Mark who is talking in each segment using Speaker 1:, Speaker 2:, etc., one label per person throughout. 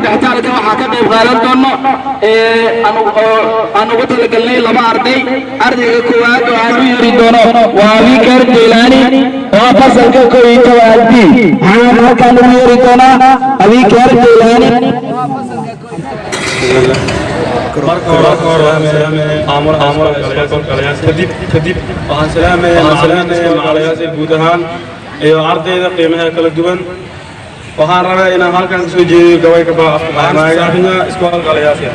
Speaker 1: dhextaalka waxaa ka qayb qaadan doono aan ugu talagalnay laba ardayga koowaad oo aan u yeeri doono waa Abikar Jilani oo fasalka 11 waxaan halkaan ugu yeeri doonaa Abikar Jilani
Speaker 2: kadib waxaan salaamayaa macallimiinta guud ahaan iyo ardayda qiimaha kala duwan waxaan rabaa inaan halkan soo jeediyo gabay ka baaqaynaa iskoolka Alyaasiya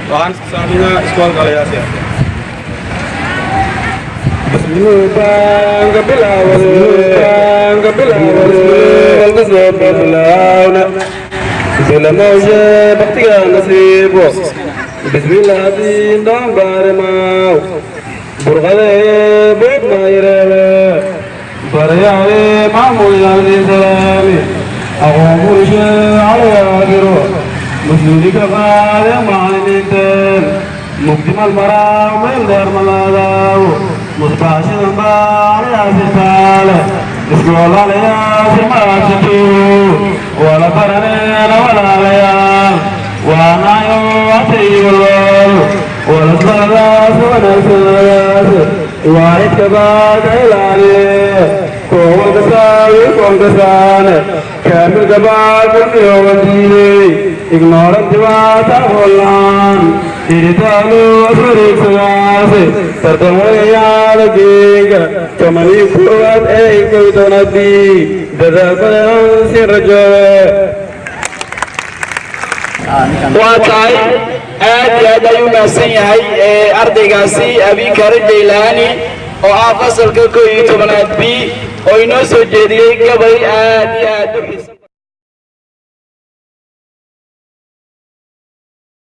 Speaker 2: bismillaah din daan baaremaw burqade beed maayreebe baryaale maamuyaali salaami aqoongurishe calayaagiro mas-uulika qaade macalimiinteen mugdimal maraa meel dheer malaadaaw musbaashidan baalayaasitaale iskoolalayaasi maashakuu wala baraneena walaalayaal waanayo atayolol walasadaas wanaagsanadaas waalidka baaka ilaaliye koonkasaane kaamilka baakulmiyooga diiday ignoranti baata hollaan iritaalo aswareegsadaase tartan wayayaala geega tomanii koowaad ee koytonadii dadaal badan si rajoobe
Speaker 1: واتاي aad ayuu maasan yahay ardaygaasi Abikar Jilani oo fasalka 11 B oo inoo soo jeediyay gabay aad u xiiso